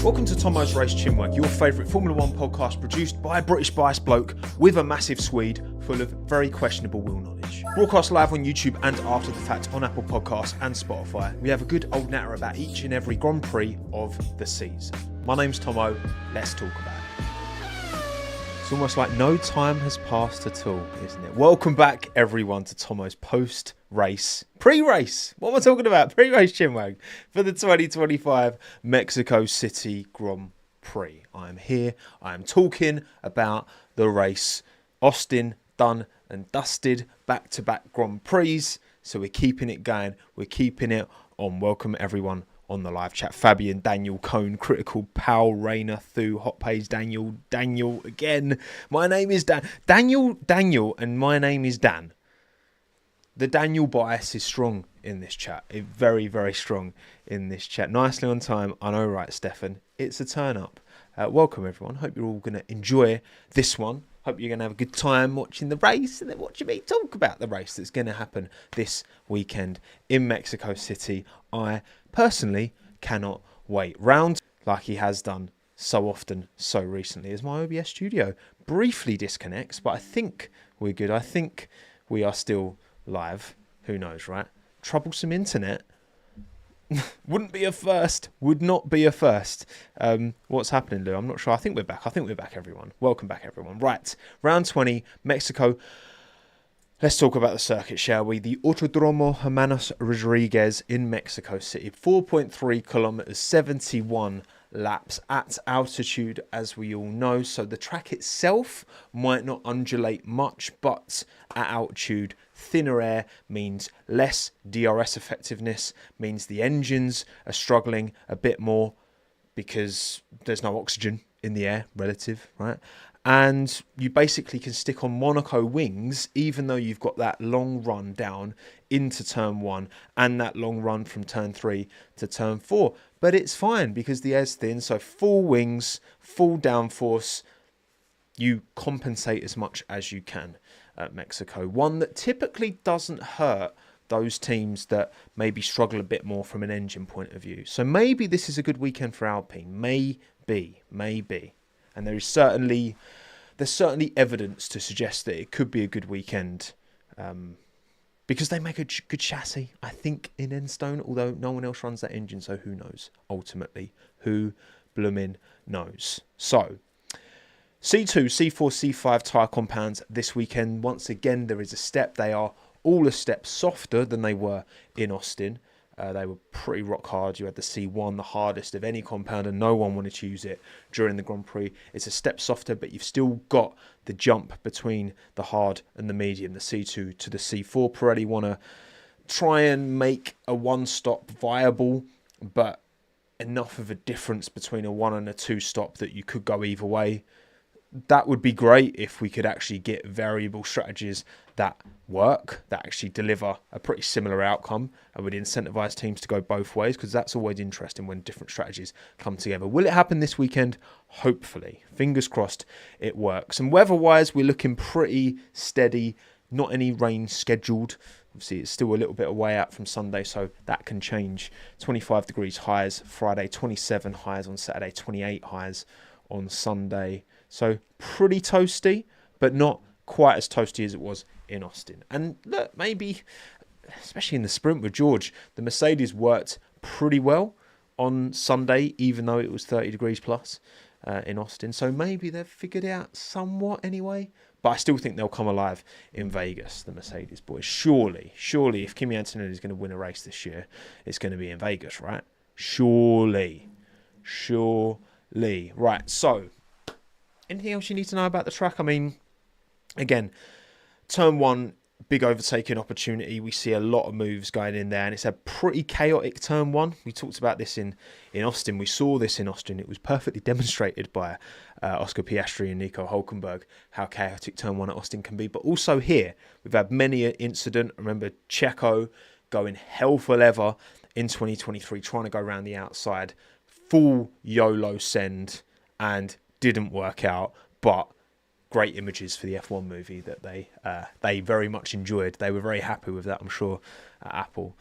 Welcome to TOMMO'S Race CHINWAG, your favourite Formula 1 podcast produced by a British biased bloke with a massive Swede full of very questionable wheel knowledge. Broadcast live on YouTube and after the fact on Apple Podcasts and Spotify. We have a good old natter about each and every Grand Prix of the season. My name's Tommo, let's talk about it. It's almost like no time has passed at all, isn't it? Welcome back everyone to Tommo's post-race, pre-race, what am I talking about? Pre-race CHINWAG for the 2025 Mexico City Grand Prix. I am here, I am talking about the race. Austin done and dusted, back-to-back Grand Prix, so we're keeping it going, we're keeping it on. Welcome everyone on the live chat. Fabian, Daniel, Cone, Critical, Pal, Rayner, Thu, Hot Page, Daniel again. My name is Dan. Daniel, and my name is Dan. The Daniel bias is strong in this chat. It's very, very strong in this chat. Nicely on time. I know, right, Stefan? It's a turn up. Welcome, everyone. Hope you're all going to enjoy this one. Hope you're going to have a good time watching the race and then watching me talk about the race that's going to happen this weekend in Mexico City. I personally cannot wait. Round, like he has done so often, so recently, as my OBS studio briefly disconnects, but I think we're good. I think we are still live. Who knows, right? Troublesome internet. Wouldn't be a first. Would not be a first. What's happening, Lou? I'm not sure. I think we're back. Everyone. Welcome back, everyone. Right. Round 20, Mexico. Let's talk about the circuit, shall we? The Autódromo Hermanos Rodríguez in Mexico City. 4.3 kilometers, 71 laps at altitude, as we all know. So the track itself might not undulate much, but at altitude, thinner air means less DRS effectiveness, means the engines are struggling a bit more because there's no oxygen in the air, relative, right? And you basically can stick on Monaco wings, even though you've got that long run down into turn 1 and that long run from turn 3 to turn 4. But it's fine because the air's thin, so full wings, full downforce, you compensate as much as you can at Mexico. One that typically doesn't hurt those teams that maybe struggle a bit more from an engine point of view. So maybe this is a good weekend for Alpine. Maybe. And there's certainly evidence to suggest that it could be a good weekend because they make a good chassis, I think, in Enstone, although no one else runs that engine, so who knows, ultimately. Who bloomin' knows? So, C2, C4, C5 tyre compounds this weekend. Once again, there is a step. They are all a step softer than they were in Austin. They were pretty rock hard. You had the C1, the hardest of any compound, and no one wanted to use it during the Grand Prix. It's a step softer, but you've still got the jump between the hard and the medium, the C2 to the C4. Pirelli want to try and make a one-stop viable, but enough of a difference between a 1 and a 2 stop that you could go either way. That would be great if we could actually get variable strategies that work, that actually deliver a pretty similar outcome and would incentivize teams to go both ways, because that's always interesting when different strategies come together. Will it happen this weekend? Hopefully. Fingers crossed it works. And weather-wise, we're looking pretty steady. Not any rain scheduled. Obviously, it's still a little bit away out from Sunday, so that can change. 25 degrees highs Friday, 27 highs on Saturday, 28 highs on Sunday. So pretty toasty, but not quite as toasty as it was in Austin. And look, maybe, especially in the sprint with George, the Mercedes worked pretty well on Sunday, even though it was 30 degrees plus in Austin. So maybe they've figured it out somewhat anyway. But I still think they'll come alive in Vegas, the Mercedes boys. Surely, if Kimi Antonelli is going to win a race this year, it's going to be in Vegas, right? Surely. Right, so anything else you need to know about the track? I mean, again, turn 1, big overtaking opportunity. We see a lot of moves going in there, and it's a pretty chaotic turn 1. We talked about this in Austin. We saw this in Austin. It was perfectly demonstrated by Oscar Piastri and Nico Hulkenberg, how chaotic turn 1 at Austin can be. But also here, we've had many an incident. Remember Checo going hell for leather in 2023, trying to go around the outside, full YOLO send, and didn't work out, but great images for the F1 movie that they very much enjoyed. They were very happy with that, I'm sure, at Apple.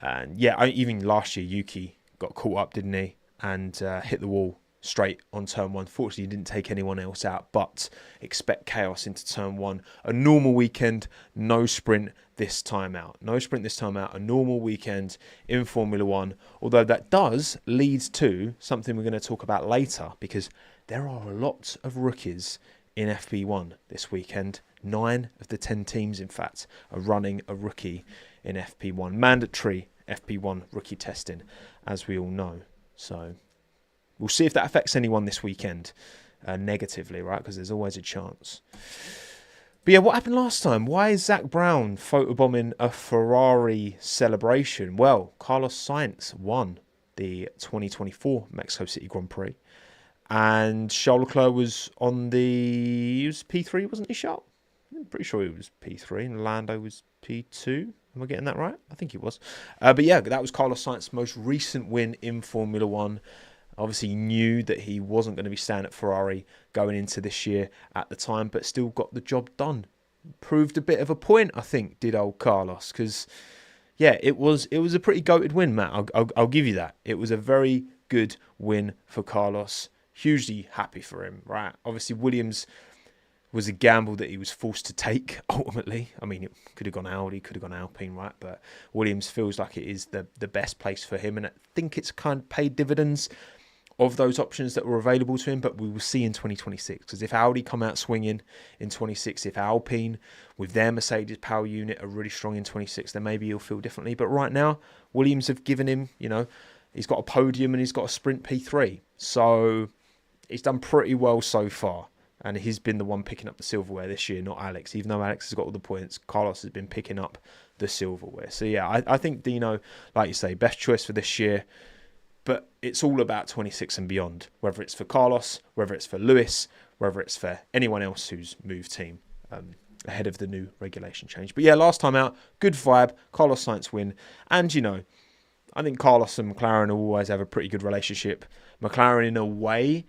And yeah, even last year, Yuki got caught up, didn't he? and hit the wall straight on turn 1. Fortunately, he didn't take anyone else out, but expect chaos into turn 1. A normal weekend, no sprint this time out. No sprint this time out, a normal weekend in Formula 1. Although that does lead to something we're going to talk about later, because there are a lot of rookies in FP1 this weekend. 9 of the 10 teams, in fact, are running a rookie in FP1. Mandatory FP1 rookie testing, as we all know. So we'll see if that affects anyone this weekend negatively, right? Because there's always a chance. But yeah, what happened last time? Why is Zach Brown photobombing a Ferrari celebration? Well, Carlos Sainz won the 2024 Mexico City Grand Prix. And Charles Leclerc was on he was P3, wasn't he, Charles? I'm pretty sure he was P3 and Lando was P2. Am I getting that right? I think he was. But yeah, that was Carlos Sainz's most recent win in Formula 1. Obviously knew that he wasn't going to be staying at Ferrari going into this year at the time, but still got the job done. Proved a bit of a point, I think, did old Carlos, because yeah, it was a pretty goated win, Matt. I'll give you that. It was a very good win for Carlos. Hugely happy for him, right? Obviously, Williams was a gamble that he was forced to take, ultimately. I mean, it could have gone Audi, could have gone Alpine, right? But Williams feels like it is the best place for him, and I think it's kind of paid dividends of those options that were available to him, but we will see in 2026. Because if Audi come out swinging in 26, if Alpine with their Mercedes power unit are really strong in 26, then maybe he'll feel differently. But right now, Williams have given him, he's got a podium and he's got a sprint P3. So he's done pretty well so far. And he's been the one picking up the silverware this year, not Alex. Even though Alex has got all the points, Carlos has been picking up the silverware. So yeah, I think Dino, like you say, best choice for this year. But it's all about 26 and beyond, whether it's for Carlos, whether it's for Lewis, whether it's for anyone else who's moved team ahead of the new regulation change. But yeah, last time out, good vibe, Carlos Sainz win. And, I think Carlos and McLaren will always have a pretty good relationship. McLaren, in a way,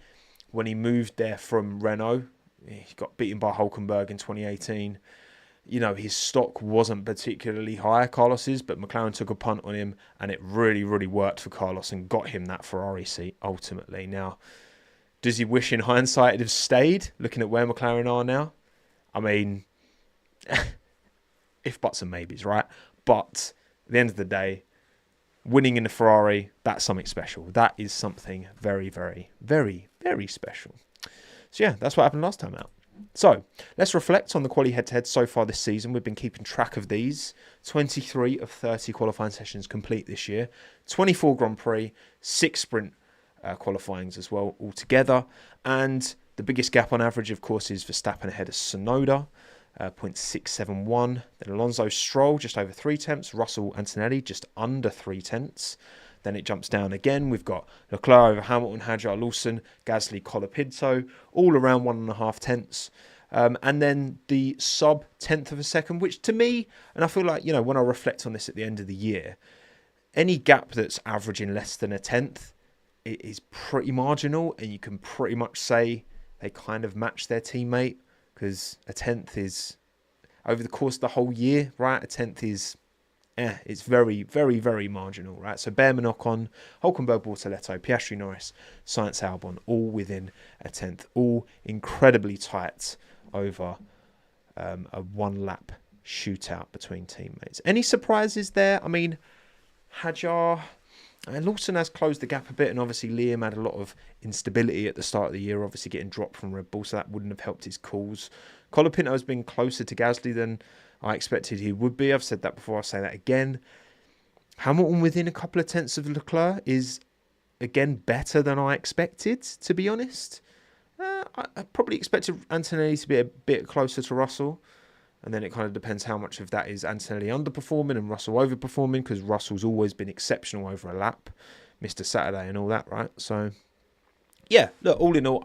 when he moved there from Renault, he got beaten by Hülkenberg in 2018. His stock wasn't particularly high, Carlos's, but McLaren took a punt on him, and it really, really worked for Carlos and got him that Ferrari seat ultimately. Now, does he wish in hindsight he'd have stayed, looking at where McLaren are now? I mean, if buts and maybes, right? But at the end of the day, winning in the Ferrari, that's something special. That is something very, very, very, very special. So yeah, that's what happened last time out. So let's reflect on the quali head-to-head so far this season. We've been keeping track of these. 23 of 30 qualifying sessions complete this year. 24 Grand Prix, 6 sprint qualifyings as well altogether. And the biggest gap on average, of course, is Verstappen ahead of Tsunoda, 0.671. Then Alonso Stroll, just over 3 tenths. Russell Antonelli, just under 3 tenths. Then it jumps down again. We've got Leclerc over Hamilton, Hadjar, Lawson, Gasly, Colapinto, all around 1.5 tenths. And then the sub 10th of a second, which to me, and I feel like, when I reflect on this at the end of the year, any gap that's averaging less than a tenth, it is pretty marginal. And you can pretty much say they kind of match their teammate, because a tenth is, over the course of the whole year, right? A tenth is... it's very, very, very marginal, right? So Bearman Ocon, Hülkenberg, Bortoletto, Piastri, Norris, Sainz, Albon, all within a tenth, all incredibly tight over a one-lap shootout between teammates. Any surprises there? I mean, Hadjar and Lawson has closed the gap a bit, and obviously Liam had a lot of instability at the start of the year, obviously getting dropped from Red Bull, so that wouldn't have helped his calls. Colapinto has been closer to Gasly than I expected he would be. I've said that before, I'll say that again. Hamilton within a couple of tenths of Leclerc is, again, better than I expected, to be honest. I probably expected Antonelli to be a bit closer to Russell. And then it kind of depends how much of that is Antonelli underperforming and Russell overperforming, because Russell's always been exceptional over a lap. Mr. Saturday and all that, right? So, yeah, look, all in all,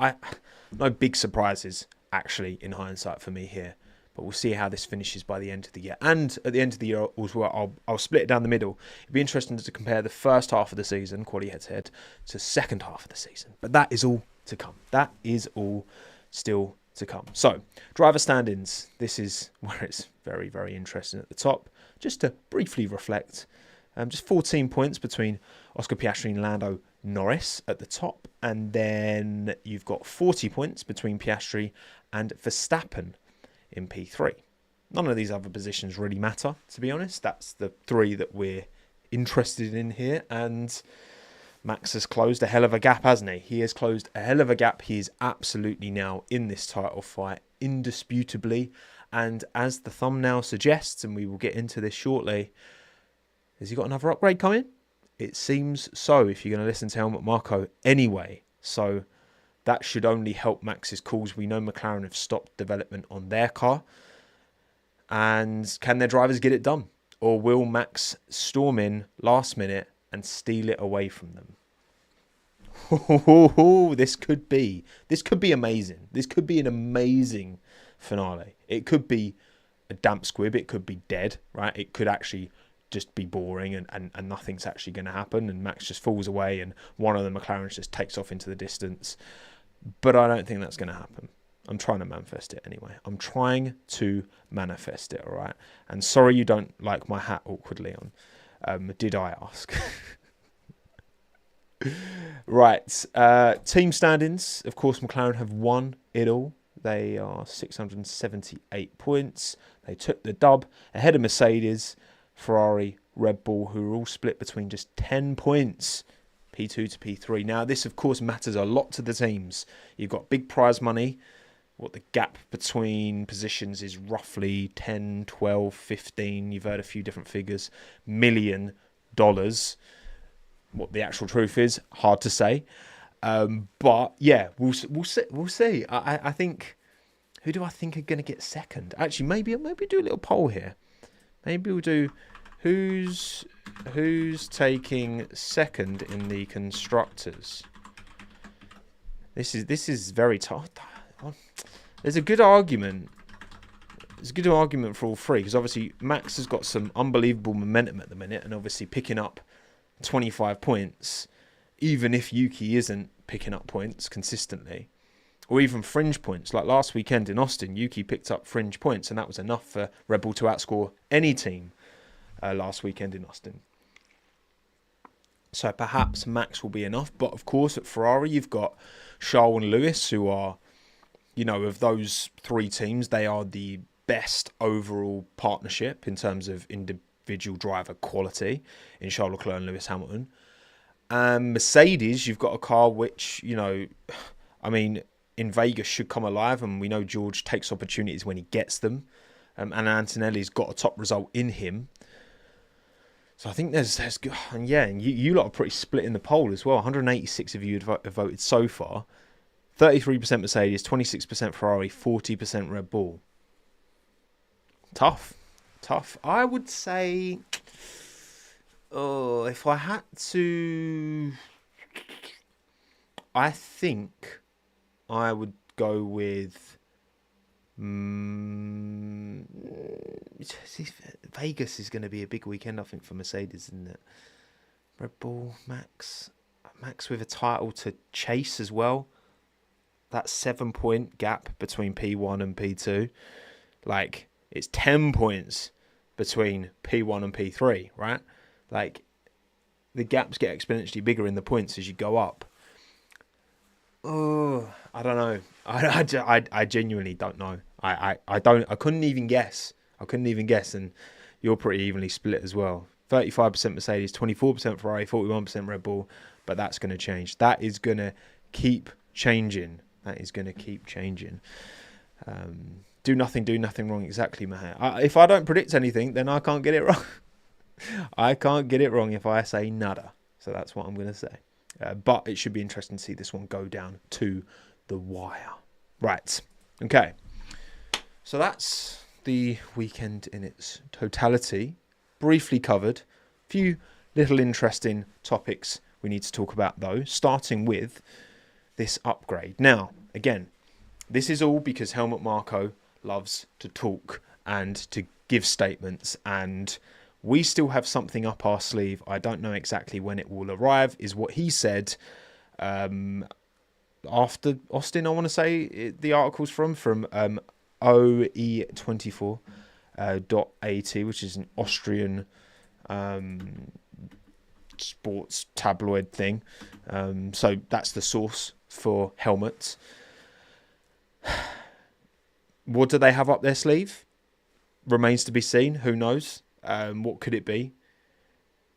no big surprises, actually, in hindsight for me here. But we'll see how this finishes by the end of the year. And at the end of the year, I'll split it down the middle. It'd be interesting to compare the first half of the season, quali head-to-head, to the second half of the season. But that is all to come. That is all still to come. So, driver standings. This is where it's very, very interesting at the top. Just to briefly reflect, just 14 points between Oscar Piastri and Lando Norris at the top. And then you've got 40 points between Piastri and Verstappen in P3. None of these other positions really matter, to be honest. That's the 3 that we're interested in here. And Max has closed a hell of a gap, hasn't he? He has closed a hell of a gap. He is absolutely now in this title fight, indisputably. And as the thumbnail suggests, and we will get into this shortly, has he got another upgrade coming? It seems so, if you're going to listen to Helmut Marko anyway. So that should only help Max's cause. We know McLaren have stopped development on their car. And can their drivers get it done? Or will Max storm in last minute and steal it away from them? This could be amazing. This could be an amazing finale. It could be a damp squib. It could be dead, right? It could actually just be boring and nothing's actually going to happen. And Max just falls away and one of the McLarens just takes off into the distance. But I don't think that's going to happen. I'm trying to manifest it anyway. I'm trying to manifest it, all right? And sorry you don't like my hat awkwardly on. Did I ask? Right. Team standings. Of course, McLaren have won it all. They are 678 points. They took the dub ahead of Mercedes, Ferrari, Red Bull, who are all split between just 10 points. P2 to P3. Now, this, of course, matters a lot to the teams. You've got big prize money. What the gap between positions is roughly 10, 12, 15. You've heard a few different figures. $1 million. What the actual truth is, hard to say. But yeah, we'll see. I think, who do I think are going to get second? Actually, maybe do a little poll here. Maybe we'll do who's taking second in the constructors. This is very tough. There's a good argument. There's a good argument for all 3 because obviously Max has got some unbelievable momentum at the minute, and obviously picking up 25 points, even if Yuki isn't picking up points consistently, or even fringe points. Like last weekend in Austin, Yuki picked up fringe points, and that was enough for Red Bull to outscore any team last weekend in Austin. So perhaps Max will be enough. But of course, at Ferrari, you've got Charles and Lewis, who are, of those 3 teams, they are the best overall partnership in terms of individual driver quality in Charles Leclerc and Lewis Hamilton. Mercedes, you've got a car which, in Vegas should come alive, and we know George takes opportunities when he gets them. And Antonelli's got a top result in him. So I think there's good. And yeah, and you lot are pretty split in the poll as well. 186 of you have voted so far. 33% Mercedes, 26% Ferrari, 40% Red Bull. Tough. I would say, if I had to, I think I would go with Vegas is going to be a big weekend, I think, for Mercedes, isn't it? Red Bull, Max with a title to chase as well. That 7-point gap between P1 and P2, like it's 10 points between P1 and P3, right? Like the gaps get exponentially bigger in the points as you go up. Oh, I don't know. I genuinely don't know. I couldn't even guess. And you're pretty evenly split as well. 35% Mercedes, 24% Ferrari, 41% Red Bull. But that's going to change. That is going to keep changing. Do nothing wrong. Exactly, Maher. If I don't predict anything, then I can't get it wrong. I can't get it wrong if I say nada. So that's what I'm going to say. But it should be interesting to see this one go down to the wire. Right. Okay. So that's the weekend in its totality. Briefly covered. Few little interesting topics we need to talk about, though, starting with this upgrade. Now, again, this is all because Helmut Marko loves to talk and to give statements, and we still have something up our sleeve. I don't know exactly when it will arrive, is what he said after Austin, I want to say. The article's from OE24.at, which is an Austrian sports tabloid thing. So that's the source for helmets. What do they have up their sleeve? Remains to be seen. Who knows? What could it be?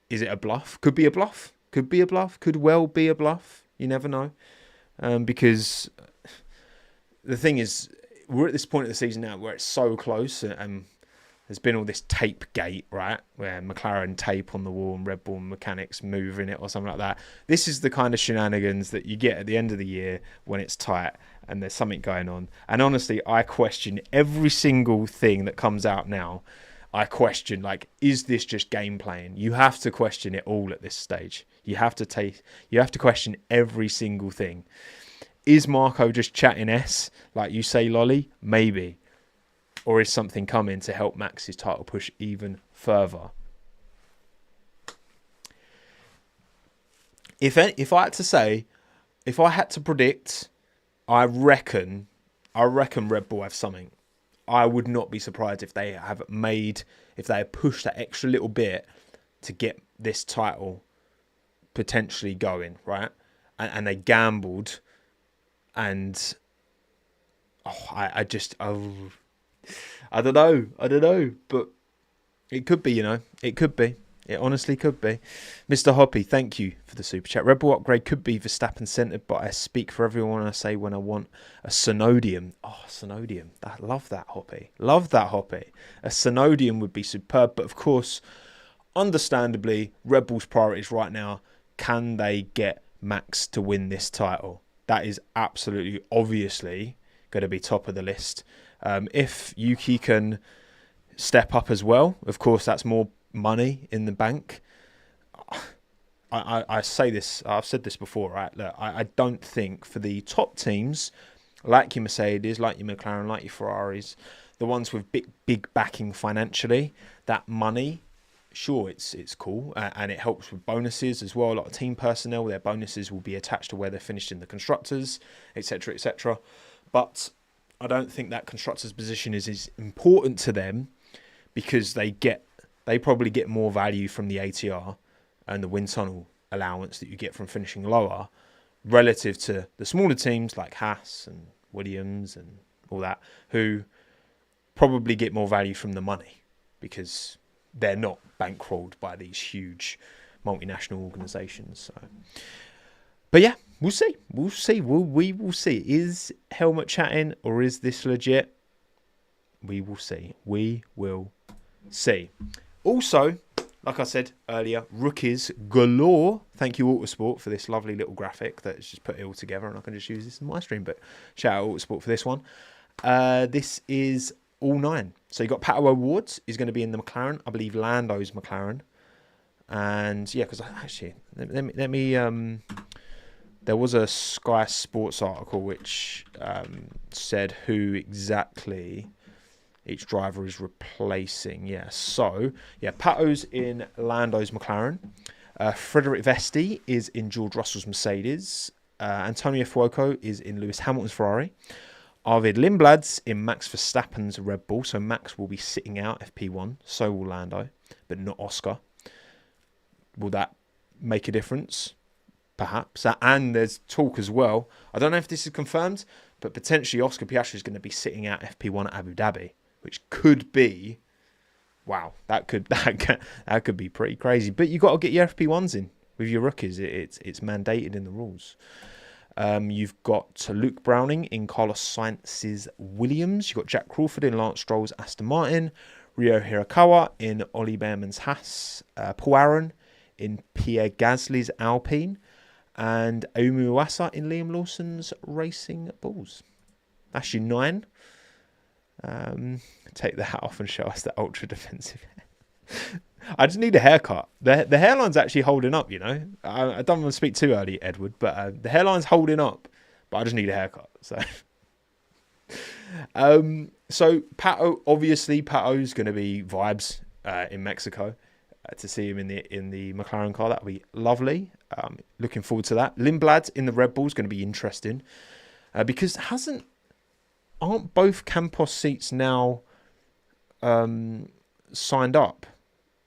Is it a bluff? Could be a bluff. Could be a bluff. Could well be a bluff. You never know. Because the thing is, we're at this point of the season now where it's so close, and there's been all this tape gate, right? Where McLaren tape on the wall and Red Bull mechanics moving it or something like that. This is the kind of shenanigans that you get at the end of the year when it's tight and there's something going on. And honestly, I question every single thing that comes out now. I question, like, is this just game playing? You have to question it all at this stage. You have to question every single thing. Is Marco just chatting S, like you say, Lolly? Maybe. Or is something coming to help Max's title push even further? If I had to say, if I had to predict, I reckon Red Bull have something. I would not be surprised if they have pushed that extra little bit to get this title potentially going, right? And they gambled, and I don't know, but it could be, it could be. It honestly could be. Mr. Hoppy, thank you for the super chat. Red Bull upgrade could be Verstappen centered, but I speak for everyone I say when I want a Synodium. Oh, Synodium. I love that, Hoppy. Love that, Hoppy. A Synodium would be superb, but of course, understandably, Red Bull's priorities right now, can they get Max to win this title? That is absolutely, obviously, going to be top of the list. If Yuki can step up as well, of course, that's more money in the bank. I say this, I've said this before, right? Look, I don't think for the top teams, like your Mercedes, like your McLaren, like your Ferraris, the ones with big backing financially, that money, sure, it's cool, and it helps with bonuses as well. A lot of team personnel, their bonuses will be attached to where they're finished in the constructors, etc., etc. But I don't think that constructors position is as important to them, because they probably get more value from the ATR and the wind tunnel allowance that you get from finishing lower, relative to the smaller teams like Haas and Williams and all that, who probably get more value from the money because they're not bankrolled by these huge multinational organisations. So, but yeah, we'll see. We will see. Is helmet chatting or is this legit? We will see. We will see. Also, like I said earlier, rookies galore. Thank you, Autosport, for this lovely little graphic that's just put it all together, and I can just use this in my stream. But shout out Autosport for this one. This is all 9. So you got Pato Awards is going to be in the McLaren. I believe Lando's McLaren. And yeah, because actually, let me there was a Sky Sports article which said who exactly each driver is replacing. Yeah, so yeah, Pato's in Lando's McLaren. Frederic Vesti is in George Russell's Mercedes. Antonio Fuoco is in Lewis Hamilton's Ferrari. Arvid Lindblad's in Max Verstappen's Red Bull. So Max will be sitting out FP1. So will Lando, but not Oscar. Will that make a difference? Perhaps. And there's talk as well. I don't know if this is confirmed, but potentially Oscar Piastri is going to be sitting out FP1 at Abu Dhabi, which could be, wow, that could be pretty crazy. But you got to get your FP1s in with your rookies. It's mandated in the rules. You've got Luke Browning in Carlos Sainz's Williams. You've got Jack Crawford in Lance Stroll's Aston Martin. Ryo Hirakawa in Ollie Behrman's Haas. Paul Aaron in Pierre Gasly's Alpine. And Ayumu Iwasa in Liam Lawson's Racing Bulls. That's your 9. Take the hat off and show us the ultra defensive hair. I just need a haircut. The hairline's actually holding up, you know. I don't want to speak too early, Edward, but the hairline's holding up. But I just need a haircut. So, so Pato's going to be vibes in Mexico. To see him in the McLaren car, that'll be lovely. Looking forward to that. Lindblad in the Red Bull is going to be interesting because aren't both Campos seats now signed up?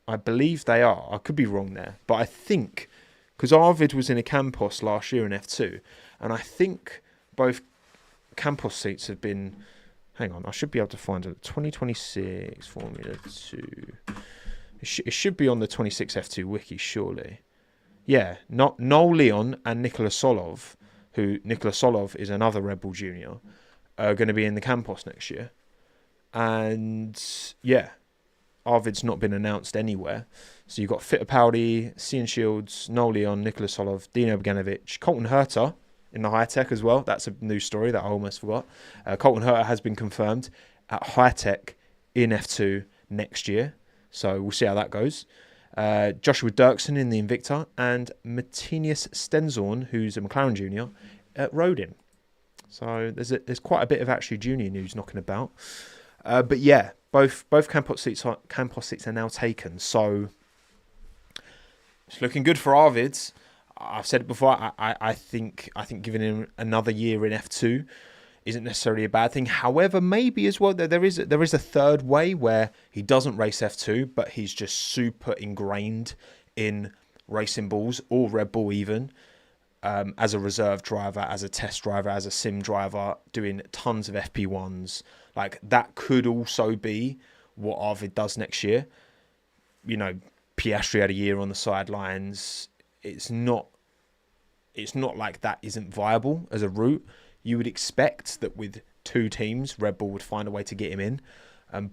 I believe they are. I could be wrong there, but I think because Arvid was in a Campos last year in F2, and I think both Campos seats have been... Hang on, I should be able to find it. 2026 Formula 2. It should be on the 26 F2 wiki, surely. Yeah, Noel Leon and Nikola Solov, who Nikola Solov is another Red Bull junior, are going to be in the Campos next year. And yeah, Arvid's not been announced anywhere. So you've got Fittipaldi, Cian Shields, Noel Leon, Nikola Solov, Dino Boganovic, Colton Herta in the high tech as well. That's a news story that I almost forgot. Colton Herta has been confirmed at high tech in F2 next year. So we'll see how that goes. Joshua Dirksen in the Invicta, and Matthias Stenzorn, who's a McLaren junior, at Rodin. So there's quite a bit of actually junior news knocking about. But yeah, both Campos seats are now taken. So it's looking good for Arvids. I've said it before. I think giving him another year in F2 isn't necessarily a bad thing. However, maybe as well there is a third way where he doesn't race F2, but he's just super ingrained in racing bulls or Red Bull even, as a reserve driver, as a test driver, as a sim driver, doing tons of FP1s. Like that could also be what Arvid does next year. You know, Piastri had a year on the sidelines. It's not like that isn't viable as a route. You would expect that with two teams, Red Bull would find a way to get him in.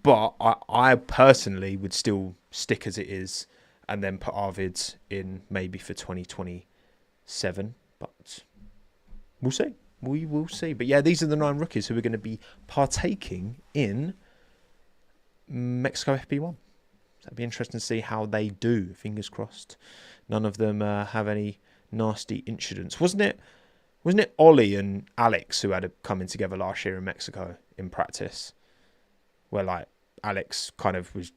But I personally would still stick as it is and then put Arvid in maybe for 2027. But we'll see. We will see. But yeah, these are the 9 rookies who are going to be partaking in Mexico FP1. That'd be interesting to see how they do. Fingers crossed. None of them have any nasty incidents. Wasn't it Ollie and Alex who had a coming together last year in Mexico in practice? Where like Alex kind of was,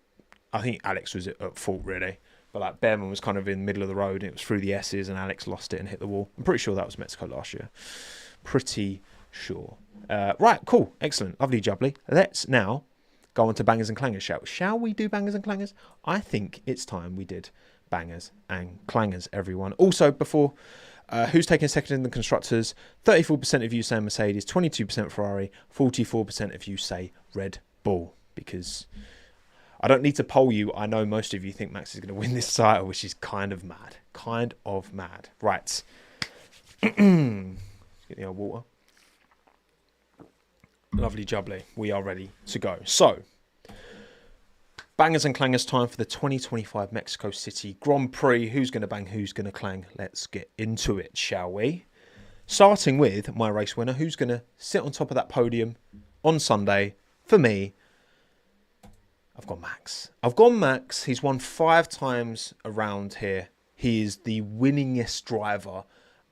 I think Alex was at fault really, but like Behrman was kind of in the middle of the road and it was through the S's and Alex lost it and hit the wall. I'm pretty sure that was Mexico last year. Pretty sure. Right, cool, excellent, lovely jubbly. Let's now go on to bangers and clangers. Shall we do bangers and clangers? I think it's time we did bangers and clangers, everyone. Also, before... who's taking second in the constructors? 34% of you say Mercedes, 22% Ferrari, 44% of you say Red Bull. Because I don't need to poll you. I know most of you think Max is going to win this title, which is kind of mad. Kind of mad. Right. Let's get the old water. Lovely jubbly. We are ready to go. So, bangers and clangers time for the 2025 Mexico City Grand Prix. Who's going to bang, who's going to clang? Let's get into it, shall we? Starting with my race winner, who's going to sit on top of that podium on Sunday. For me, I've gone Max. He's won 5 times around here. He is the winningest driver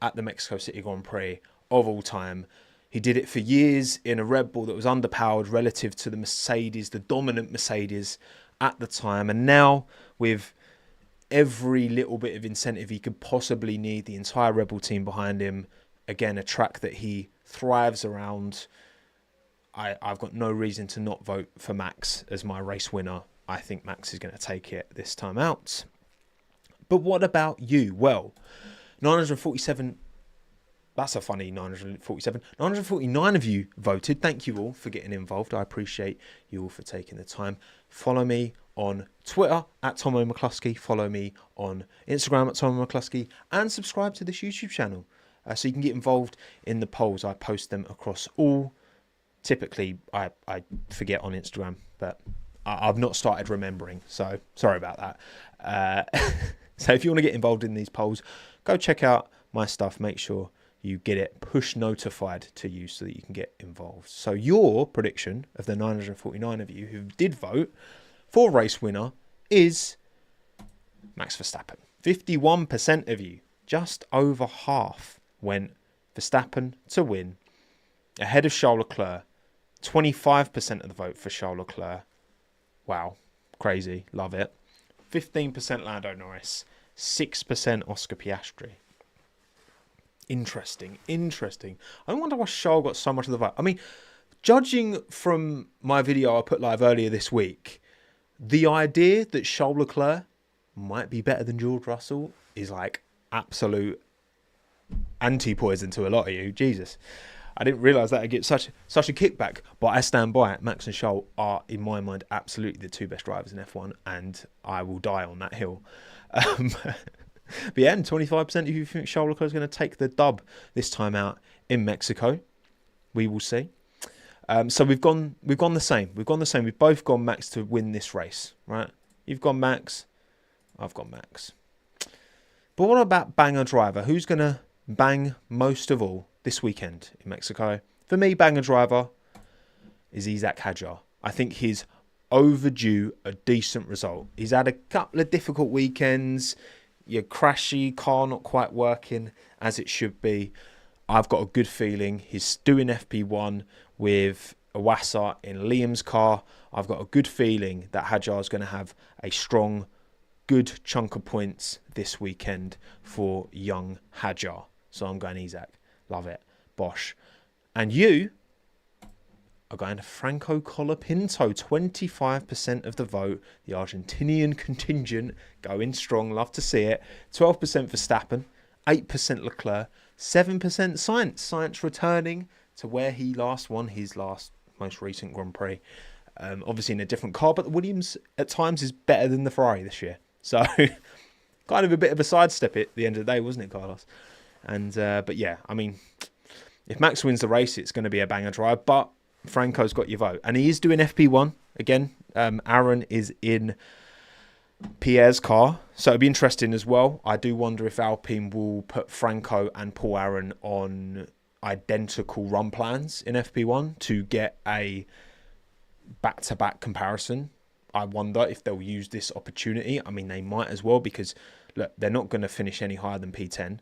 at the Mexico City Grand Prix of all time. He did it for years in a Red Bull that was underpowered relative to the Mercedes, the dominant Mercedes at the time. And now with every little bit of incentive he could possibly need, the entire Red Bull team behind him, again, a track that he thrives around, I've got no reason to not vote for Max as my race winner. I think Max is going to take it this time out. But what about you? Well, 947... That's a funny 947. 949 of you voted. Thank you all for getting involved. I appreciate you all for taking the time. Follow me on Twitter at Tommo McCluskey. Follow me on Instagram at Tommo McCluskey. And subscribe to this YouTube channel so you can get involved in the polls. I post them across all. Typically, I forget on Instagram, but I've not started remembering. So sorry about that. So if you want to get involved in these polls, go check out my stuff. Make sure you get it push notified to you so that you can get involved. So your prediction of the 949 of you who did vote for race winner is Max Verstappen. 51% of you, just over half, went Verstappen to win, ahead of Charles Leclerc. 25% of the vote for Charles Leclerc. Wow, crazy, love it. 15% Lando Norris, 6% Oscar Piastri. Interesting. I wonder why Charles got so much of the vote. I mean, judging from my video I put live earlier this week, the idea that Charles Leclerc might be better than George Russell is like absolute anti-poison to a lot of you. Jesus. I didn't realise that I'd get such a kickback, but I stand by it. Max and Charles are, in my mind, absolutely the two best drivers in F1, and I will die on that hill. But yeah, and 25% of you think Charles Leclerc is going to take the dub this time out in Mexico. We will see. So we've gone the same. We've both gone Max to win this race, right? You've gone Max. I've gone Max. But what about banger driver? Who's going to bang most of all this weekend in Mexico? For me, banger driver is Isaac Hadjar. I think he's overdue a decent result. He's had a couple of difficult weekends. Your crashy car not quite working as it should be. I've got a good feeling he's doing FP1 with Iwasa in Liam's car. I've got a good feeling that Hadjar is going to have a strong, good chunk of points this weekend for young Hadjar. So I'm going Isaac. Love it. Bosh. And you are going to Franco Colapinto. 25% of the vote. The Argentinian contingent going strong. Love to see it. 12% Verstappen. 8% Leclerc. 7% Sainz. Sainz returning to where he last won his most recent Grand Prix. Obviously in a different car, but the Williams at times is better than the Ferrari this year. So kind of a bit of a sidestep at the end of the day, wasn't it, Carlos? And but yeah, I mean, if Max wins the race, it's going to be a banger drive. But Franco's got your vote, and he is doing FP1 again. Aaron is in Pierre's car, so it'll be interesting as well. I do wonder if Alpine will put Franco and Paul Aaron on identical run plans in FP1 to get a back-to-back comparison. I wonder if they'll use this opportunity. I mean, they might as well, because look, they're not going to finish any higher than P10.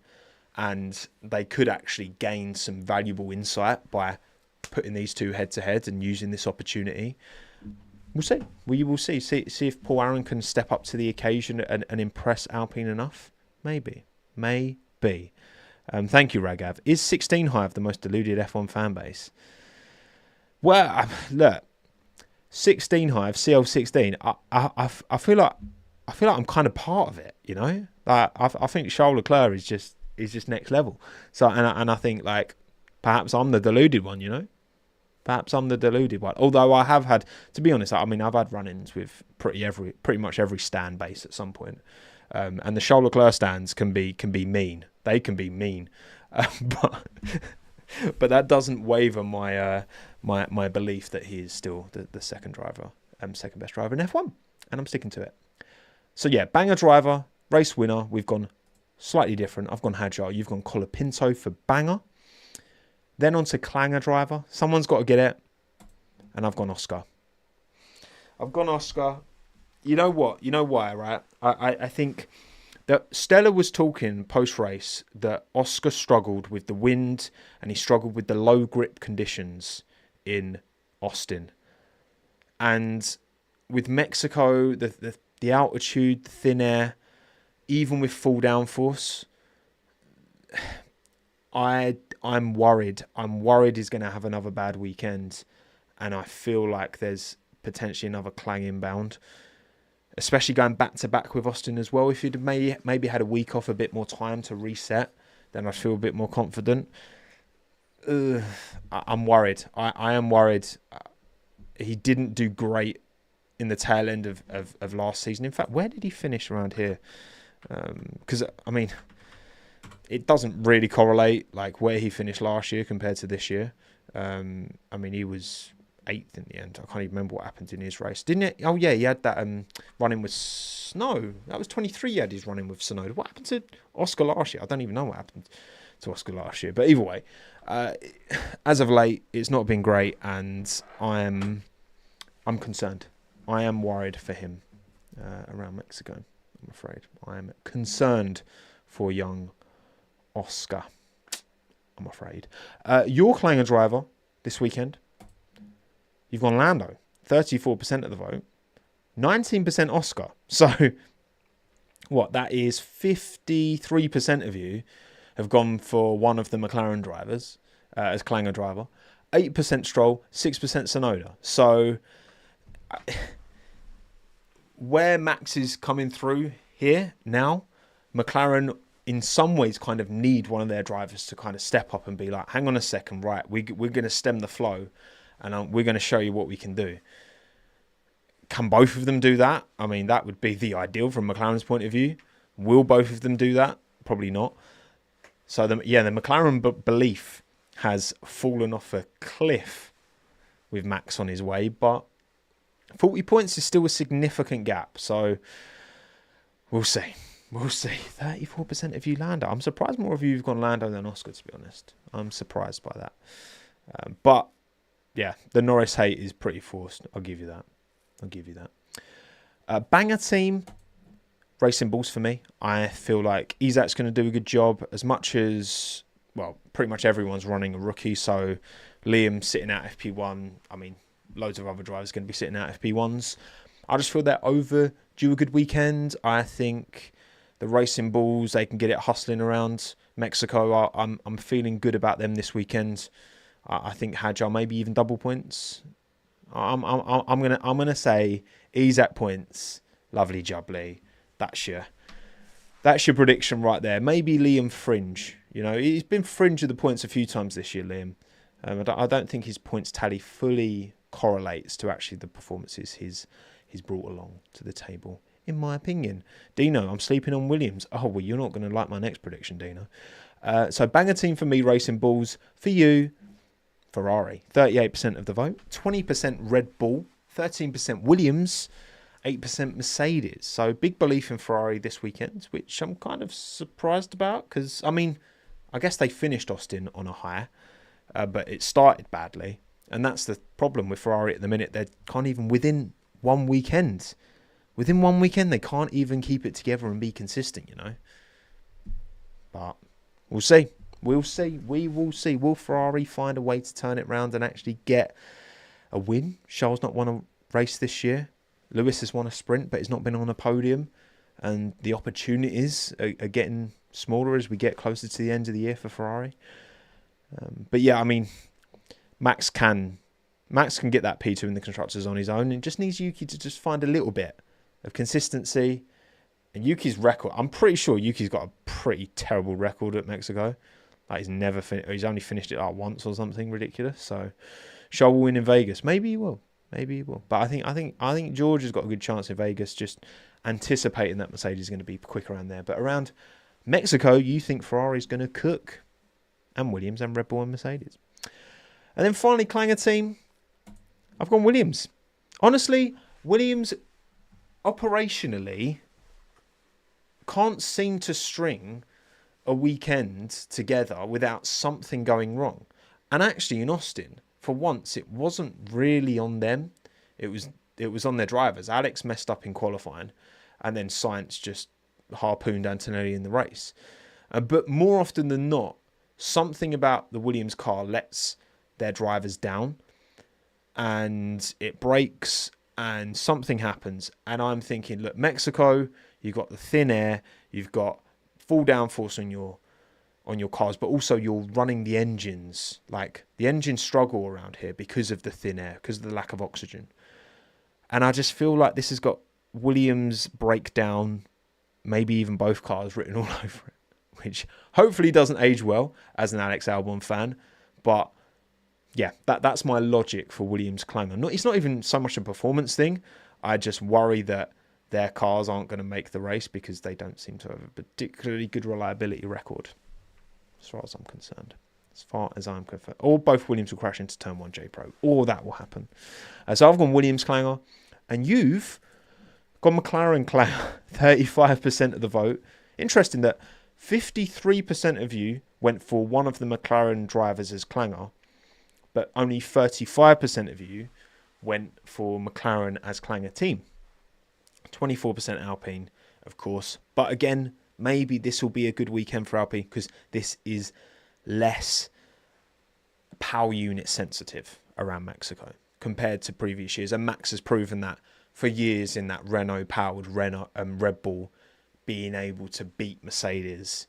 And they could actually gain some valuable insight by putting these two head-to-head and using this opportunity. We'll see. We will see. See if Paul Aaron can step up to the occasion and impress Alpine enough. Maybe. Thank you, Ragav. Is 16 Hive the most deluded F1 fan base? Well, look, 16 Hive, CL16. I feel like I'm kind of part of it. You know, like I think Charles Leclerc is just next level. So and I think like perhaps I'm the deluded one, you know. Perhaps I'm the deluded one. Although I have had, to be honest, I mean I've had run-ins with pretty much every stand base at some point. And the Charles Leclerc stands can be mean. They can be mean, but that doesn't waver my belief that he is still the second best driver in F1, and I'm sticking to it. So yeah, banger driver, race winner. We've gone slightly different. I've gone Hadjar. You've gone Colapinto for banger. Then on to clanger driver. Someone's got to get it, and I've gone Oscar. You know what? You know why, right? I think that Stella was talking post-race that Oscar struggled with the wind and he struggled with the low grip conditions in Austin. And with Mexico, the altitude, the thin air, even with full downforce, I'm worried. I'm worried he's going to have another bad weekend. And I feel like there's potentially another clang inbound. Especially going back-to-back with Austin as well. If you'd maybe had a week off, a bit more time to reset, then I'd feel a bit more confident. I'm worried. I am worried. He didn't do great in the tail end of last season. In fact, where did he finish around here? Because, I mean, it doesn't really correlate, like, where he finished last year compared to this year. I mean, he was 8th in the end. I can't even remember what happened in his race. Didn't it? Oh, yeah, he had that run-in with Snow. That was 23 he had his run-in with Sonoda. What happened to Oscar last year? I don't even know what happened to Oscar last year. But either way, as of late, it's not been great, and I'm concerned. I am worried for him around Mexico, I'm afraid. I am concerned for young Oscar, I'm afraid. Your clanger driver this weekend, you've gone Lando, 34% of the vote, 19% Oscar. So, what, that is 53% of you have gone for one of the McLaren drivers as clanger driver, 8% Stroll, 6% Sonoda. So, where Max is coming through here now, McLaren in some ways kind of need one of their drivers to kind of step up and be like, hang on a second, right, we're going to stem the flow and we're going to show you what we can do. Can both of them do that? I mean, that would be the ideal from McLaren's point of view. Will both of them do that? Probably not. So, the McLaren belief has fallen off a cliff with Max on his way, but 40 points is still a significant gap. So, we'll see. We'll see. 34% of you Lando. I'm surprised more of you have gone Lando than Oscar, to be honest. I'm surprised by that. But, yeah, the Norris hate is pretty forced. I'll give you that. Banger team. Racing Bulls for me. I feel like Isaac's going to do a good job as much as, well, pretty much everyone's running a rookie. So Liam sitting out FP1. I mean, loads of other drivers going to be sitting out FP1s. I just feel they're overdue a good weekend. I think the Racing Bulls, they can get it hustling around Mexico. I'm feeling good about them this weekend. I think Hadjar maybe even double points. I'm gonna say Isaac points. Lovely jubbly. That's your prediction right there. Maybe Liam fringe. You know, he's been fringe of the points a few times this year, Liam. I don't think his points tally fully correlates to actually the performances he's brought along to the table, in my opinion. Dino, I'm sleeping on Williams. Oh, well, you're not going to like my next prediction, Dino. So banger team for me, Racing Bulls. For you, Ferrari. 38% of the vote. 20% Red Bull. 13% Williams. 8% Mercedes. So big belief in Ferrari this weekend, which I'm kind of surprised about because, I mean, I guess they finished Austin on a high, but it started badly. And that's the problem with Ferrari at the minute. They can't even, within one weekend, they can't even keep it together and be consistent, you know. But we'll see. We will see. Will Ferrari find a way to turn it around and actually get a win? Charles not won a race this year. Lewis has won a sprint, but he's not been on a podium. And the opportunities are getting smaller as we get closer to the end of the year for Ferrari. But yeah, I mean, Max can get that P2 in the Constructors on his own. And just needs Yuki to just find a little bit of consistency. And Yuki's record, I'm pretty sure Yuki's got a pretty terrible record at Mexico. Like he's only finished it like once or something ridiculous. So Charles will win in Vegas. Maybe he will. But I think George has got a good chance in Vegas, just anticipating that Mercedes is going to be quick around there. But around Mexico, you think Ferrari's going to cook, and Williams and Red Bull and Mercedes. And then finally, Clanger team. I've gone Williams. Honestly, Williams operationally can't seem to string a weekend together without something going wrong. And actually in Austin, for once, it wasn't really on them. It was on their drivers. Alex messed up in qualifying, and then Sainz just harpooned Antonelli in the race. But more often than not, something about the Williams car lets their drivers down, and it breaks, and something happens. And I'm thinking, look, Mexico, you've got the thin air, you've got full downforce on your cars, but also you're running the engines. Like, the engines struggle around here because of the thin air, because of the lack of oxygen. And I just feel like this has got Williams breakdown, maybe even both cars written all over it, which hopefully doesn't age well as an Alex Albon fan. But yeah, that's my logic for Williams Clanger. It's not even so much a performance thing. I just worry that their cars aren't going to make the race because they don't seem to have a particularly good reliability record, as far as I'm concerned. Or both Williams will crash into Turn 1 J Pro. Or that will happen. So I've gone Williams Clanger. And you've gone McLaren Clanger. 35% of the vote. Interesting that 53% of you went for one of the McLaren drivers as Clanger. But only 35% of you went for McLaren as Clanger team. 24% Alpine, of course. But again, maybe this will be a good weekend for Alpine because this is less power unit sensitive around Mexico compared to previous years. And Max has proven that for years in that Renault-powered Red Bull, being able to beat Mercedes.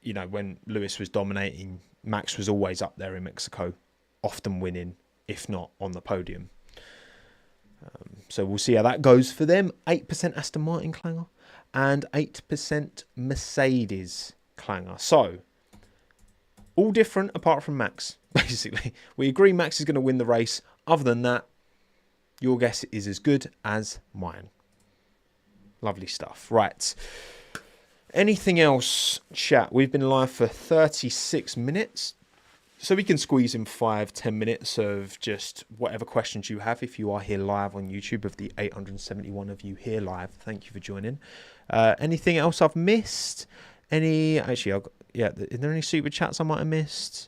You know, when Lewis was dominating, Max was always up there in Mexico, often winning, if not on the podium. So we'll see how that goes for them. 8% Aston Martin Clanger. and 8% Mercedes clanger. So, all different apart from Max, basically. We agree Max is going to win the race. Other than that, your guess is as good as mine. Lovely stuff. Right. Anything else, chat? We've been live for 36 minutes. So we can squeeze in 5-10 minutes of just whatever questions you have if you are here live on YouTube. Of the 871 of you here live, thank you for joining. Anything else I've missed? Actually, is there any super chats I might have missed?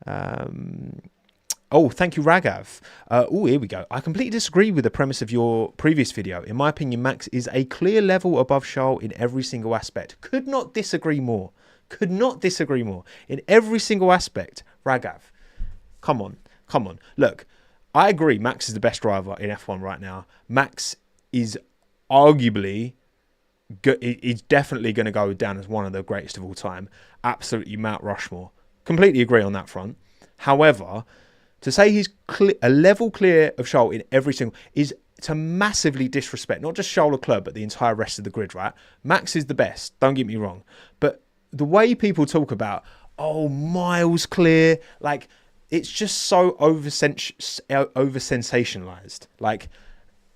Oh, thank you, Ragav. Here we go. I completely disagree with the premise of your previous video. In my opinion, Max is a clear level above Charles in every single aspect. Could not disagree more. Could not disagree more. In every single aspect. Ragav, come on. Look, I agree Max is the best driver in F1 right now. Max is arguably, he's definitely going to go down as one of the greatest of all time. Absolutely Mount Rushmore. Completely agree on that front. However, to say he's a level clear of Charles in every single is to massively disrespect not just Charles Leclerc but the entire rest of the grid, right? Max is the best, don't get me wrong. But the way people talk about, oh, miles clear, like, it's just so over-sensationalized. Like,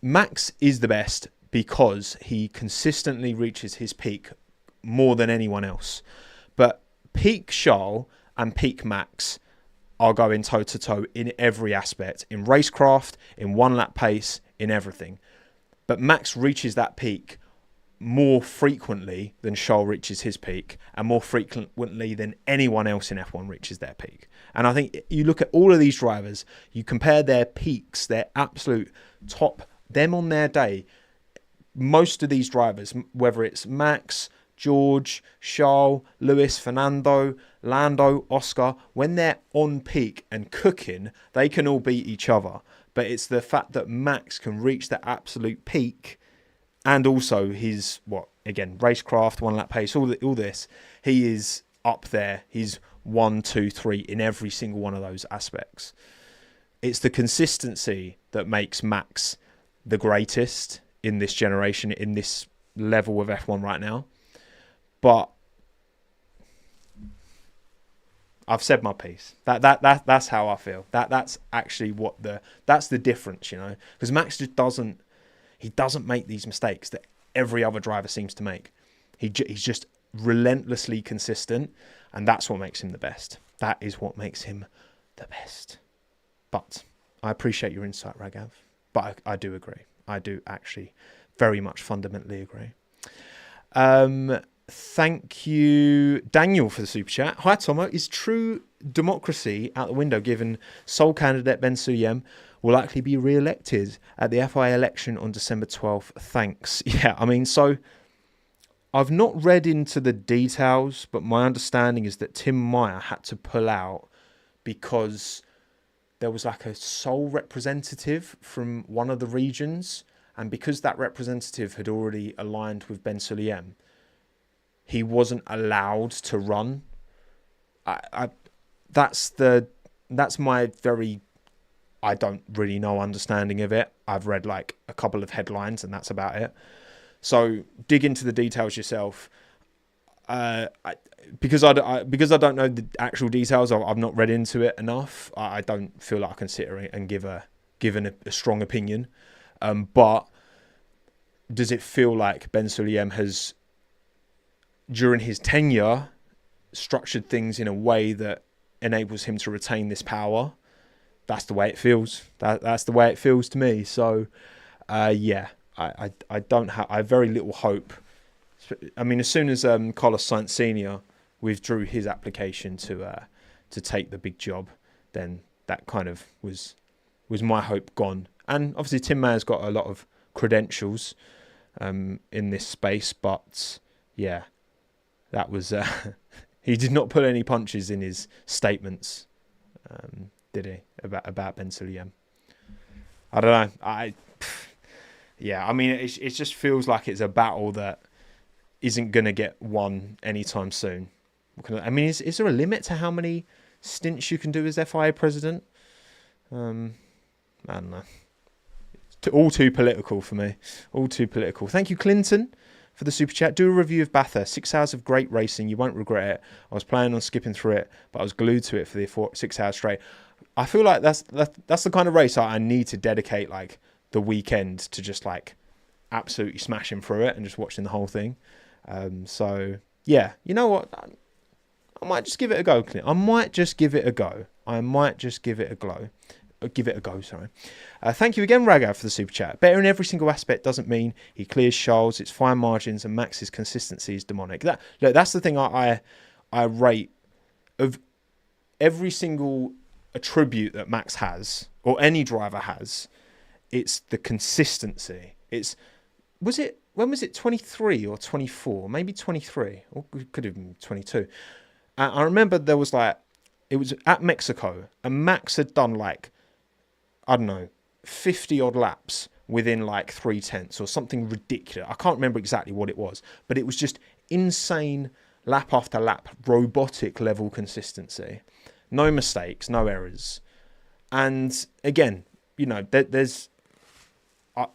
Max is the best because he consistently reaches his peak more than anyone else. But peak Charles and peak Max are going toe-to-toe in every aspect. In racecraft, in one-lap pace, in everything. But Max reaches that peak more frequently than Charles reaches his peak, and more frequently than anyone else in F1 reaches their peak. And I think you look at all of these drivers, you compare their peaks, their absolute top, them on their day. Most of these drivers, whether it's Max, George, Charles, Lewis, Fernando, Lando, Oscar, when they're on peak and cooking, they can all beat each other. But it's the fact that Max can reach the absolute peak. And also his, racecraft, one-lap pace, all this. He is up there. He's 1, 2, 3 in every single one of those aspects. It's the consistency that makes Max the greatest in this generation, in this level of F1 right now. But I've said my piece. That's how I feel. That's actually that's the difference, you know. Because Max just doesn't make these mistakes that every other driver seems to make. He's just relentlessly consistent, and that's what makes him the best. That is what makes him the best. But I appreciate your insight, Ragav. But I do agree. I do actually very much fundamentally agree. Thank you, Daniel, for the super chat. Hi, Tomo. Is true democracy out the window given sole candidate Ben Sulayem will likely be re-elected at the FIA election on December 12th? Thanks. Yeah, I mean, so I've not read into the details, but my understanding is that Tim Meyer had to pull out because there was like a sole representative from one of the regions, and because that representative had already aligned with Ben Sulayem, he wasn't allowed to run. That's my very, I don't really know, understanding of it. I've read like a couple of headlines and that's about it. So dig into the details yourself. Because I don't know the actual details, I've not read into it enough. I don't feel like I can sit here and give a strong opinion. But does it feel like Ben Sulayem has, during his tenure, structured things in a way that enables him to retain this power? That's the way it feels. That's the way it feels to me. So, yeah, I have very little hope. I mean, as soon as Carlos Sainz Sr. withdrew his application to take the big job, then that kind of was my hope gone. And obviously, Tim Meyer's got a lot of credentials in this space, but yeah, that was he did not pull any punches in his statements, did he, about Ben Sulayem? I don't know. Yeah, I mean, it just feels like it's a battle that isn't going to get won anytime soon. I mean, is there a limit to how many stints you can do as FIA president? I don't know. All too political for me. All too political. Thank you, Clinton, for the super chat. Do a review of Bathurst. 6 hours of great racing. You won't regret it. I was planning on skipping through it, but I was glued to it for the 6 hours straight. I feel like that's the kind of race I need to dedicate like the weekend to just like absolutely smashing through it and just watching the whole thing. So yeah, you know what? I might just give it a go, Clint. I might just give it a go. Give it a go, sorry. Thank you again, Raghav, for the super chat. Better in every single aspect doesn't mean he clears Charles. It's fine margins, and Max's consistency is demonic. That's the thing I rate of every single attribute that Max has, or any driver has. It's the consistency. When was it 23 or 24? Maybe 23, or it could have been 22. I remember there was it was at Mexico, and Max had done I don't know, 50 odd laps within 3/10 or something ridiculous. I can't remember exactly what it was, but it was just insane lap after lap, robotic level consistency. No mistakes, no errors. And again, there's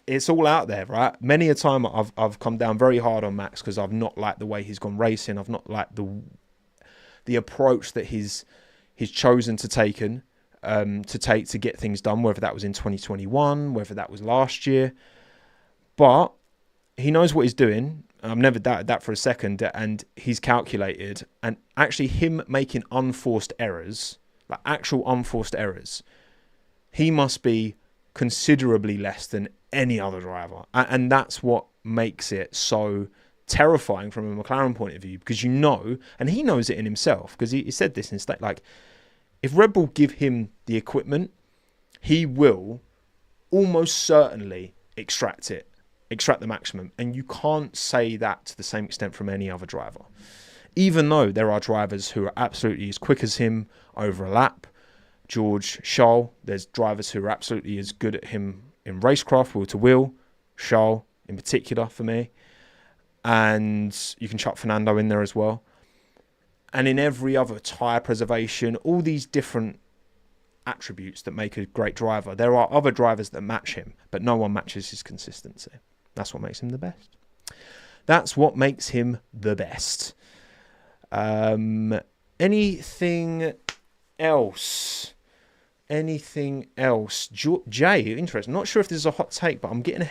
it's all out there, right? Many a time I've come down very hard on Max because I've not liked the way he's gone racing. I've not liked the approach that he's chosen to take to get things done, whether that was in 2021, whether that was last year. But he knows what he's doing. I've never doubted that for a second. And he's calculated. And actually him making unforced errors, actual unforced errors, he must be considerably less than any other driver. And that's what makes it so terrifying from a McLaren point of view, because and he knows it in himself, because he said this in state, if Red Bull give him the equipment, he will almost certainly extract the maximum. And you can't say that to the same extent from any other driver. Even though there are drivers who are absolutely as quick as him over a lap, Charles, there's drivers who are absolutely as good at him in racecraft, wheel to wheel, Charles in particular for me. And you can chuck Fernando in there as well. And in every other tyre preservation, all these different attributes that make a great driver, there are other drivers that match him, but no one matches his consistency. That's what makes him the best. That's what makes him the best. Anything else? Jay, interesting. Not sure if this is a hot take, but I'm getting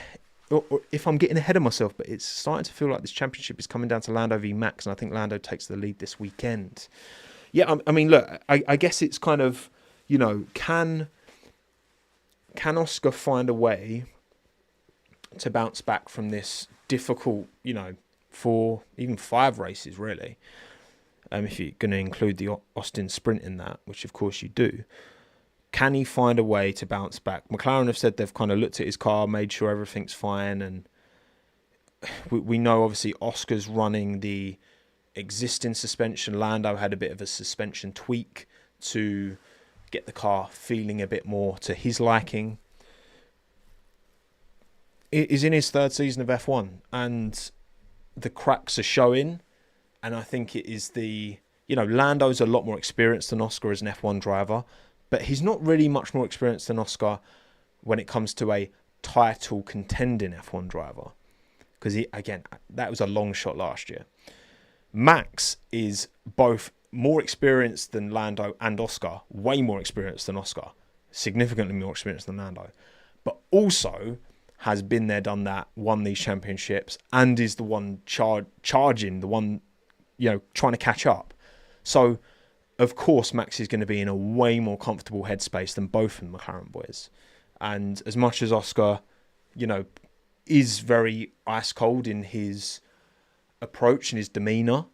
if I'm getting ahead of myself, but it's starting to feel like this championship is coming down to Lando v Max, and I think Lando takes the lead this weekend. Yeah, I mean, look, I guess it's kind of, can Oscar find a way to bounce back from this difficult, 4, even 5 races, really, if you're going to include the Austin sprint in that, which of course you do. Can he find a way to bounce back? McLaren have said they've kind of looked at his car, made sure everything's fine. And we know, obviously, Oscar's running the existing suspension. Lando had a bit of a suspension tweak to get the car feeling a bit more to his liking. It is in his 3rd season of F1, and the cracks are showing. And I think it is Lando's a lot more experienced than Oscar as an F1 driver. But he's not really much more experienced than Oscar when it comes to a title contending F1 driver. Because, that was a long shot last year. Max is both more experienced than Lando and Oscar, way more experienced than Oscar, significantly more experienced than Lando, but also has been there, done that, won these championships, and is the one charging, the one, trying to catch up. So, of course, Max is going to be in a way more comfortable headspace than both of the McLaren boys. And as much as Oscar, is very ice cold in his approach and his demeanour,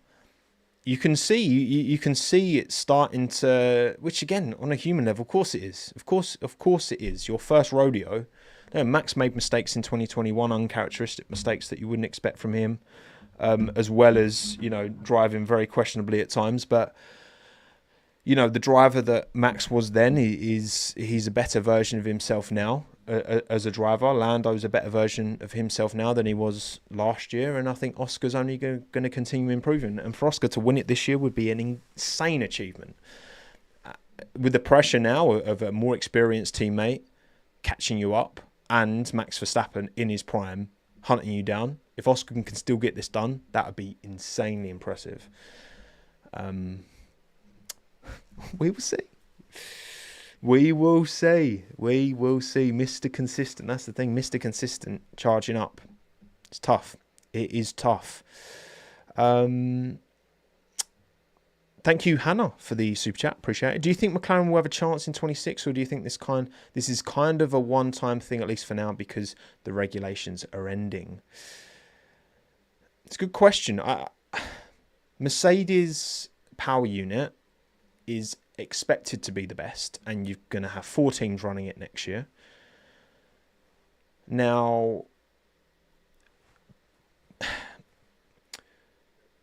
you can see it starting to, which again, on a human level, of course it is. Of course it is. Your first rodeo. Max made mistakes in 2021, uncharacteristic mistakes that you wouldn't expect from him, as well as, driving very questionably at times. But the driver that Max was then, he's a better version of himself now as a driver. Lando's a better version of himself now than he was last year. And I think Oscar's only going to continue improving. And for Oscar to win it this year would be an insane achievement. With the pressure now of a more experienced teammate catching you up and Max Verstappen in his prime, hunting you down. If Oscar can still get this done, that would be insanely impressive. We will see. We will see. We will see. Mr. Consistent. That's the thing. Mr. Consistent charging up. It's tough. It is tough. Thank you, Hannah, for the super chat. Appreciate it. Do you think McLaren will have a chance in 26, or do you think this is kind of a one-time thing, at least for now, because the regulations are ending? It's a good question. Mercedes power unit is expected to be the best, and you're going to have 4 teams running it next year. Now,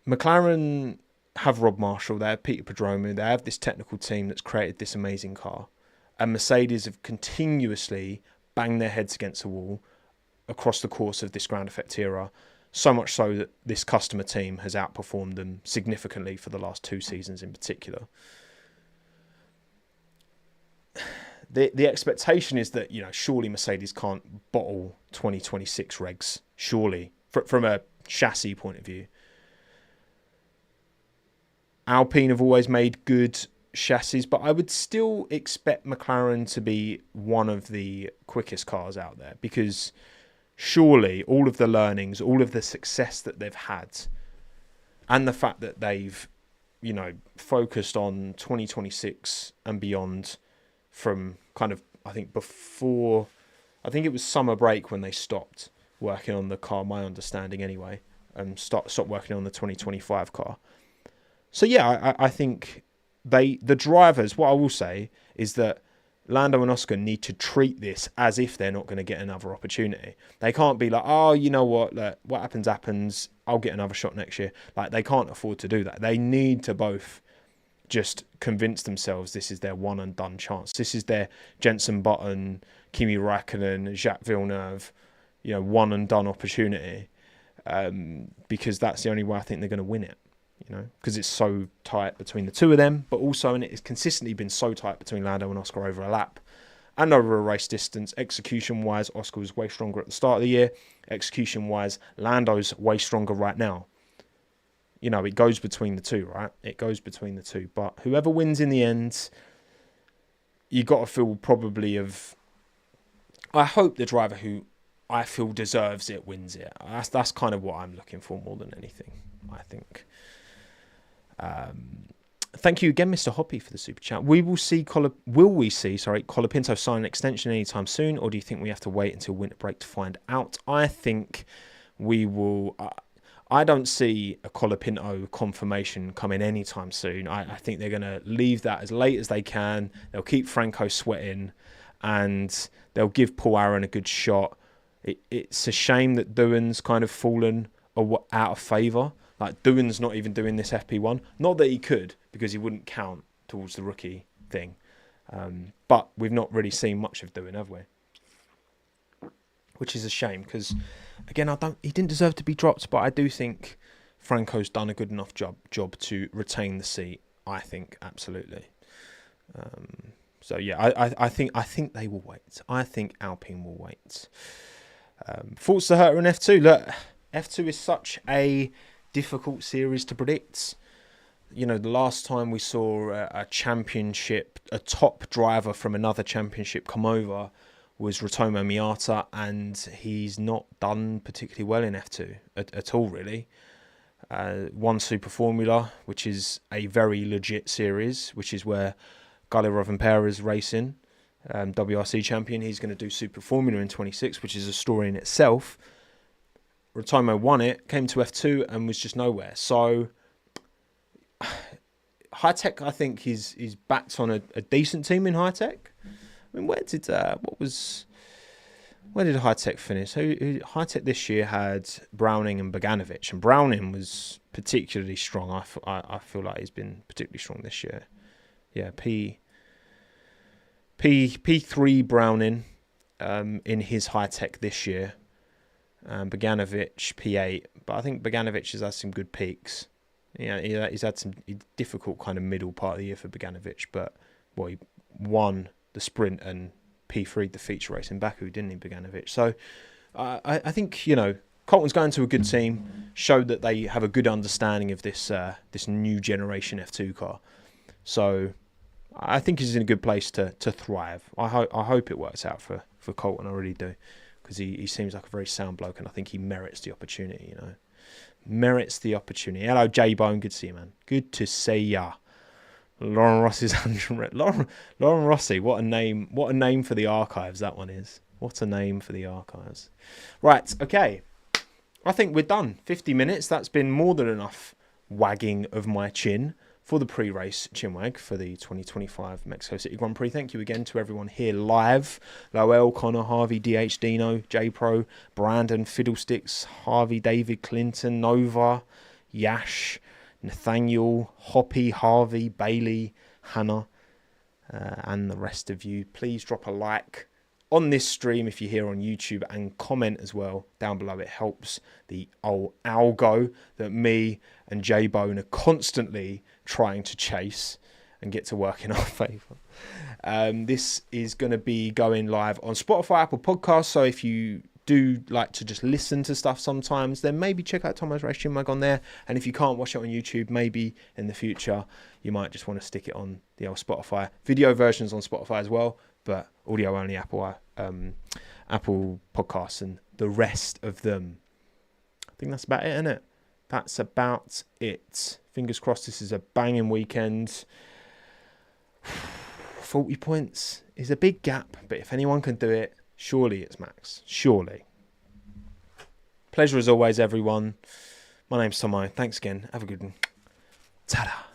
McLaren have Rob Marshall, they have Peter Prodromou, they have this technical team that's created this amazing car, and Mercedes have continuously banged their heads against the wall across the course of this ground effect era, so much so that this customer team has outperformed them significantly for the last 2 seasons in particular. The expectation is that, surely Mercedes can't bottle 2026 regs, surely, from a chassis point of view. Alpine have always made good chassis, but I would still expect McLaren to be one of the quickest cars out there, because surely all of the learnings, all of the success that they've had, and the fact that they've, focused on 2026 and beyond from kind of, I think it was summer break when they stopped working on the car, my understanding anyway, and stopped working on the 2025 car. So yeah, I think the drivers, what I will say is that Lando and Oscar need to treat this as if they're not going to get another opportunity. They can't be like, oh, you know what, look, what happens, I'll get another shot next year. Like, they can't afford to do that. They need to both just convince themselves this is their one and done chance. This is their Jenson Button, Kimi Räikkönen, Jacques Villeneuve, one and done opportunity, because that's the only way I think they're going to win it. Because it's so tight between the two of them, but also, and it has consistently been so tight between Lando and Oscar over a lap and over a race distance. Execution-wise, Oscar was way stronger at the start of the year. Execution-wise, Lando's way stronger right now. It goes between the two, right? It goes between the two. But whoever wins in the end, you got to feel probably of... I hope the driver who I feel deserves it wins it. That's kind of what I'm looking for more than anything, I think. Thank you again, Mr. Hoppy, for the super chat. Will we see Colapinto sign an extension anytime soon, or do you think we have to wait until winter break to find out? I think we will. I don't see a Colapinto confirmation coming anytime soon. I think they're going to leave that as late as they can. They'll keep Franco sweating, and they'll give Paul Aaron a good shot. It's a shame that Doohan's kind of fallen out of favour. Like, Doohan's not even doing this FP1. Not that he could, because he wouldn't count towards the rookie thing. But we've not really seen much of Doohan, have we? Which is a shame, because, again, he didn't deserve to be dropped, but I do think Franco's done a good enough job to retain the seat. I think, absolutely. So, yeah, I think they will wait. I think Alpine will wait. Thoughts to Herta and F2. Look, F2 is such a difficult series to predict. The last time we saw a top driver from another championship come over was Ritomo Miata, and he's not done particularly well in F2 at all, really. One Super Formula, which is a very legit series, which is where Galli Rovanperä is racing, WRC champion. He's going to do Super Formula in 26, which is a story in itself. Ritomo won it, came to F2 and was just nowhere. So High-Tech, I think he's backed on a decent team in High-Tech. I mean, where did High-Tech finish? High-Tech this year had Browning and Boganovic, and Browning was particularly strong. I feel like he's been particularly strong this year. Yeah, P3 Browning in his High-Tech this year. Boganovic P8, but I think Boganovic has had some good peaks. Yeah, he's had some difficult kind of middle part of the year for Boganovic, but he won the sprint and P3 the feature race in Baku, didn't he, Boganovic? So I think Colton's going to a good team, showed that they have a good understanding of this this new generation F2 car. So I think he's in a good place to thrive. I hope it works out for Colton. I really do, because he seems like a very sound bloke, and I think he merits the opportunity. You know, merits the opportunity. Hello, J-Bone. Good to see you, man. Good to see ya. Lauren Rossi's 100. Lauren Rossi. What a name! What a name for the archives that one is. What a name for the archives. Right. Okay. I think we're done. 50 minutes. That's been more than enough wagging of my chin for the pre-race CHINWAG for the 2025 Mexico City Grand Prix. Thank you again to everyone here live. Lowell, Connor, Harvey, DH, Dino, J-Pro, Brandon, Fiddlesticks, Harvey, David, Clinton, Nova, Yash, Nathaniel, Hoppy, Harvey, Bailey, Hannah, and the rest of you. Please drop a like on this stream if you're here on YouTube, and comment as well down below. It helps the old algo that me and J-Bone are constantly trying to chase and get to work in our favour. This is going to be going live on Spotify, Apple Podcasts, so if you do like to just listen to stuff sometimes, then maybe check out TOMMO'S Race CHINWAG on there. And if you can't watch it on YouTube, maybe in the future you might just want to stick it on the old Spotify. Video versions on Spotify as well, but audio only Apple Podcasts and the rest of them. I think that's about it, isn't it? That's about it. Fingers crossed this is a banging weekend. 40 points is a big gap, but if anyone can do it, surely it's Max. Surely. Pleasure as always, everyone. My name's Tommo. Thanks again. Have a good one. Ta-da.